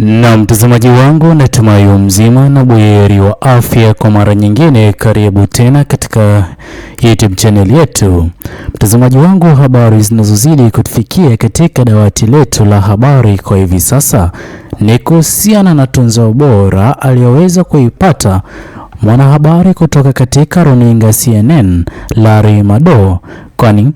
Na mtazamaji wangu, natumai mzima na buheri wa afya. Kwa mara nyingine, karibu tena katika YouTube channel yetu. Mtazamaji wangu, habari zinazozidi kutufikia katika dawati letu la habari kwa hivi sasa ni kuhusiana na tunzo bora aliyoweza kuipata mwanahabari kutoka katika runinga CNN, Larry Madowo, kwani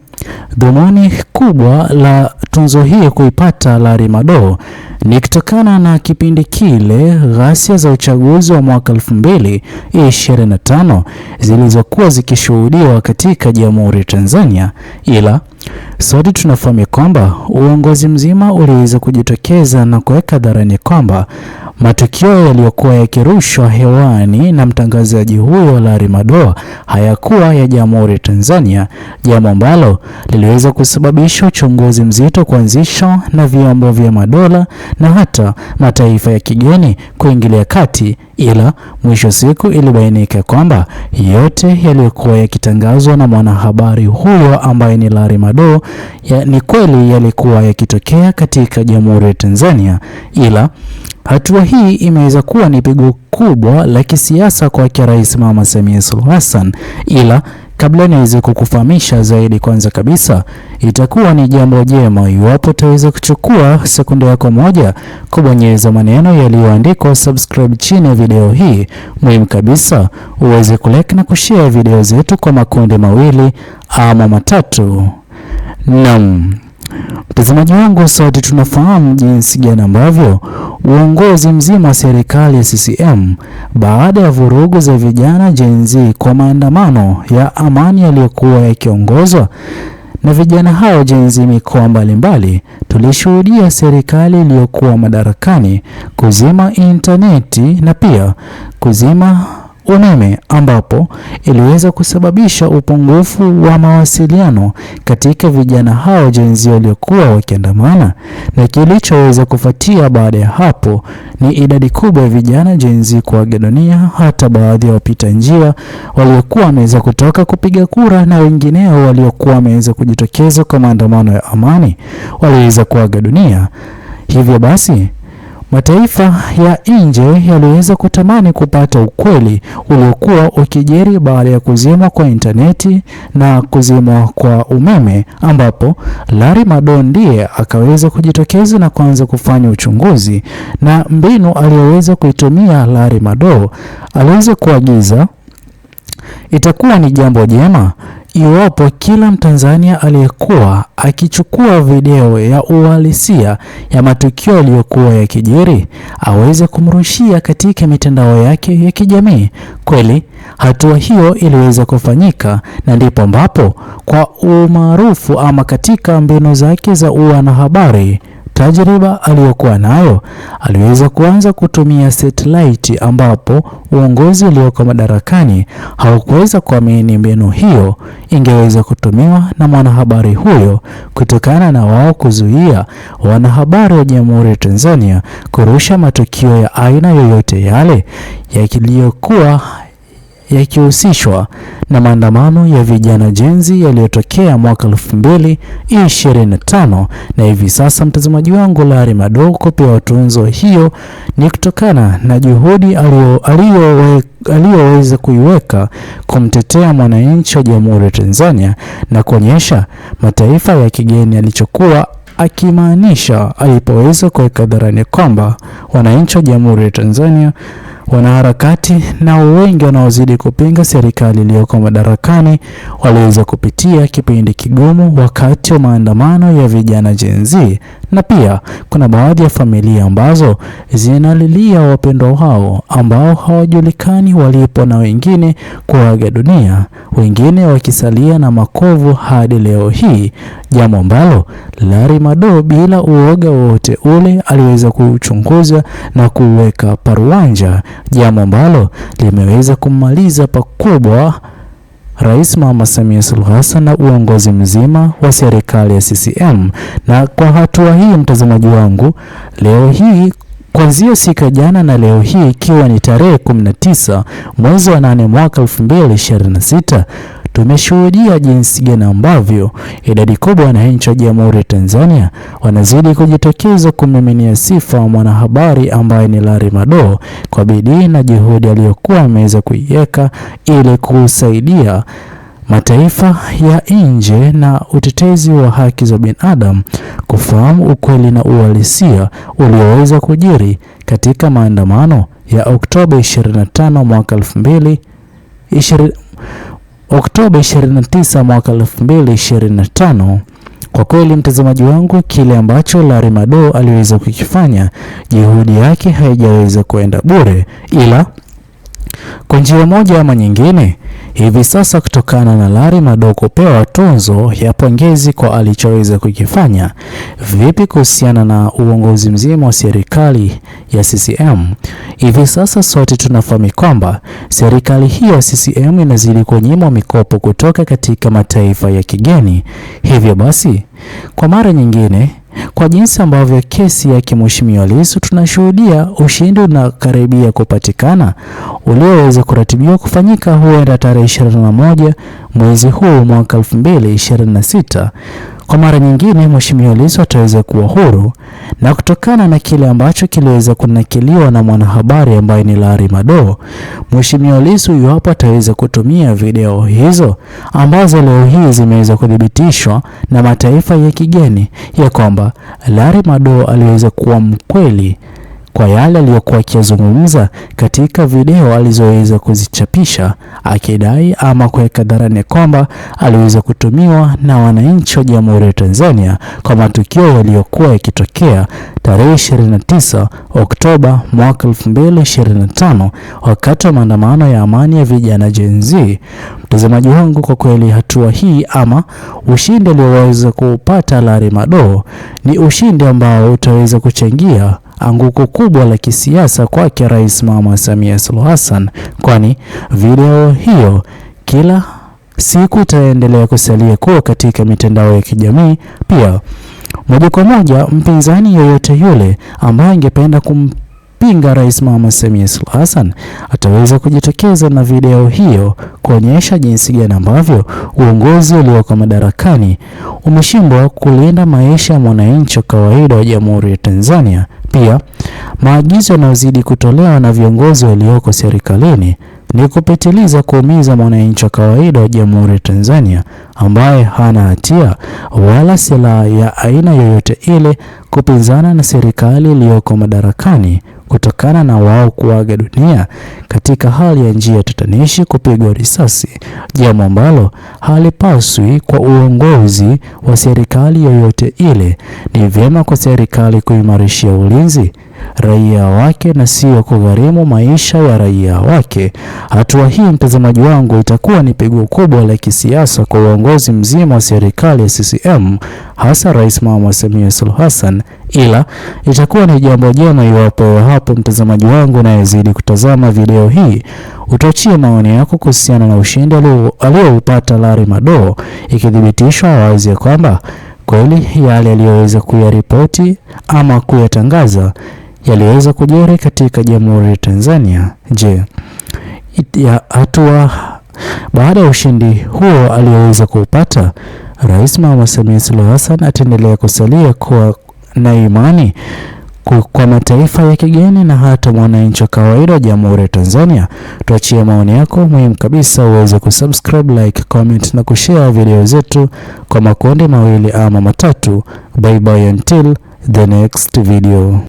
dhumuni kubwa la tunzo hii kuipata Larry Madowo ni kutokana na kipindi kile ghasia za uchaguzi wa mwaka 2025 zilizokuwa zikishuhudiwa katika Jamhuri ya Tanzania, ila sote tunafahamu kwamba uongozi mzima uliweza kujitokeza na kuweka hadharani kwamba matukio yaliyokuwa yakirushwa hewani na mtangazaji huyo Larry Madowo hayakuwa ya Jamhuri ya Tanzania, jambo ambalo liliweza kusababisha uchunguzi mzito kuanzishwa na vyombo vya madola na hata mataifa ya kigeni kuingilia kati, ila mwisho siku ilibainika kwamba yote yaliyokuwa yakitangazwa na mwanahabari huyo ambaye ni Larry Madowo ni kweli yalikuwa yakitokea katika Jamhuri ya Tanzania. Ila hatua hii imeweza kuwa ni pigo kubwa la kisiasa kwa Rais Mama Samia Suluhu Hassan, ila kabla niweze kukufahamisha zaidi, kwanza kabisa itakuwa ni jambo jema iwapo utaweza kuchukua sekunde yako moja kubonyeza maneno yaliyoandikwa subscribe chini ya video hii. Muhimu kabisa uweze kulike na kushare video zetu kwa makundi mawili ama matatu. Naam, mtazamaji wangu, sote tunafahamu jinsi gani ambavyo uongozi mzima wa serikali ya CCM baada ya vurugu za vijana Gen Z kwa maandamano ya amani yaliyokuwa yakiongozwa na vijana hao Gen Z mikoa mbalimbali, tulishuhudia serikali iliyokuwa madarakani kuzima interneti na pia kuzima umeme, ambapo iliweza kusababisha upungufu wa mawasiliano katika vijana hao Gen Z waliokuwa wakiandamana. Na kilichoweza kufuatia baada ya hapo ni idadi kubwa ya vijana Gen Z kuaga dunia, hata baadhi ya wapita njia waliokuwa wameweza kutoka kupiga kura na wengineo waliokuwa wameweza kujitokeza kwa maandamano ya amani waliweza kuaga dunia. Hivyo basi mataifa ya nje yaliweza kutamani kupata ukweli uliokuwa ukijiri baada ya kuzimwa kwa interneti na kuzimwa kwa umeme, ambapo Larry Madowo ndiye akaweza kujitokeza na kuanza kufanya uchunguzi. Na mbinu aliyoweza kuitumia Larry Madowo, aliweza kuagiza itakuwa ni jambo jema iwapo kila Mtanzania aliyekuwa akichukua video ya uhalisia ya matukio yaliyokuwa yakijiri aweze kumrushia katika mitandao yake ya kijamii. Kweli hatua hiyo iliweza kufanyika, na ndipo ambapo kwa umaarufu ama katika mbinu zake za wanahabari, tajriba aliyokuwa nayo, aliweza kuanza kutumia satellite, ambapo uongozi ulioko madarakani haukuweza kuamini mbinu hiyo ingeweza kutumiwa na mwanahabari huyo, kutokana na wao kuzuia wanahabari wa Jamhuri ya Tanzania kurusha matukio ya aina yoyote yale yaliyokuwa yakihusishwa na maandamano ya vijana Gen Z yaliyotokea mwaka 2025. Na hivi sasa, mtazamaji wangu, Larry Madowo kupewa tunzo hiyo ni kutokana na juhudi aliyoweza kuiweka kumtetea mwananchi wa Jamhuri ya Tanzania na kuonyesha mataifa ya kigeni alichokuwa akimaanisha alipoweza kuweka hadharani kwamba wananchi wa Jamhuri ya Tanzania, wanaharakati na wengi wanaozidi kupinga serikali iliyoko madarakani waliweza kupitia kipindi kigumu wakati wa maandamano ya vijana Gen Z, na pia kuna baadhi ya familia ambazo zinalilia wapendwa hao ambao hawajulikani walipo, na wengine kuaga dunia, wengine wakisalia na makovu hadi leo hii, jambo ambalo Larry Madowo bila uoga wote ule aliweza kuchunguza na kuweka paruanja, jambo ambalo limeweza kumaliza pakubwa Rais Mama Samia Suluhu Hassan na uongozi mzima wa serikali ya CCM. Na kwa hatua hii, mtazamaji wangu, leo hii kuanzia siku ya jana na leo hii ikiwa ni tarehe 19 mwezi wa 8 mwaka 2026, tumeshuhudia jinsi gani ambavyo idadi kubwa ya wananchi wa Jamhuri ya Tanzania wanazidi kujitokeza kumiminia sifa wa mwanahabari ambaye ni Larry Madowo kwa bidii na juhudi aliyokuwa ameweza kuiweka ili kusaidia mataifa ya nje na utetezi wa haki za binadamu kufahamu ukweli na uhalisia ulioweza kujiri katika maandamano ya Oktoba 29 mwaka 2025. Kwa kweli mtazamaji wangu, kile ambacho Larry Madowo aliweza kukifanya, juhudi yake haijaweza kuenda bure, ila kwa njia moja ama nyingine hivi sasa, kutokana na Larry Madowo kupewa tunzo ya pongezi kwa alichoweza kukifanya, vipi kuhusiana na uongozi mzima wa serikali ya CCM? Hivi sasa sote tunafahamu kwamba serikali hiyo ya CCM inazidi kunyimwa mikopo kutoka katika mataifa ya kigeni. Hivyo basi, kwa mara nyingine, kwa jinsi ambavyo kesi ya Mheshimiwa Lissu tunashuhudia ushindi unakaribia kupatikana ulioweza kuratibiwa kufanyika huenda tarehe 21 mwezi huu mwaka 2026. Kwa mara nyingine Mheshimiwa Lissu ataweza kuwa huru, na kutokana na kile ambacho kiliweza kunakiliwa na mwanahabari ambaye ni Larry Madowo, Mheshimiwa Lissu yupo ataweza kutumia video hizo ambazo leo hii zimeweza kuthibitishwa na mataifa ya kigeni ya kwamba Larry Madowo aliweza kuwa mkweli kwa yale aliyokuwa akizungumza katika video alizoweza kuzichapisha, akidai ama kuweka hadharani kwamba aliweza kutumiwa na wananchi wa Jamhuri ya Tanzania kwa matukio yaliyokuwa yakitokea tarehe 29 Oktoba mwaka 2025 wakati wa maandamano ya amani ya vijana Gen Z. Mtazamaji wangu, kwa kweli hatua hii ama ushindi alioweza kupata Larry Madowo ni ushindi ambao utaweza kuchangia anguko kubwa la kisiasa kwake Rais Mama Samia Suluhu Hassan, kwani video hiyo kila siku itaendelea kusalia kuwa katika mitandao ya kijamii. Pia moja kwa moja mpinzani yoyote yule ambaye angependa kumpinga Rais Mama Samia Suluhu Hassan ataweza kujitokeza na video hiyo kuonyesha jinsi gani ambavyo uongozi ulioko madarakani umeshindwa kulinda maisha ya mwananchi wa kawaida wa Jamhuri ya Tanzania. Pia maagizo yanayozidi kutolewa na viongozi walioko serikalini ni kupitiliza kuumiza mwananchi wa kawaida wa Jamhuri ya Tanzania ambaye hana hatia wala silaha ya aina yoyote ile kupinzana na serikali iliyoko madarakani, kutokana na wao kuaga dunia katika hali ya njia tatanishi, kupigwa risasi, jambo ambalo halipaswi kwa uongozi wa serikali yoyote ile. Ni vyema kwa serikali kuimarishia ulinzi raia wake na sio kugharimu maisha ya raia wake. Hatua hii mtazamaji wangu itakuwa ni pigo kubwa la kisiasa kwa uongozi mzima wa serikali ya CCM, hasa Rais Mama Samia Suluhu Hassan, ila itakuwa ni jambo jema iwapo hapo mtazamaji wangu unayezidi kutazama video hii utachia maoni yako kuhusiana na ushindi alioupata Larry Madowo, ikithibitishwa wazi ya kwamba kweli yale aliyoweza kuyaripoti ama kuyatangaza yaliweza kujiri katika Jamhuri ya Tanzania. Je, hatua baada ya ushindi huo aliyoweza kuupata, Rais Mama Samia Suluhu Hassan ataendelea kusalia kwa na imani kwa mataifa ya kigeni na hata mwananchi wa kawaida wa Jamhuri ya Tanzania? Tuachie maoni yako, muhimu kabisa uweze kusubscribe, like, comment na kushare video zetu kwa makundi mawili ama matatu. Bye bye until the next video.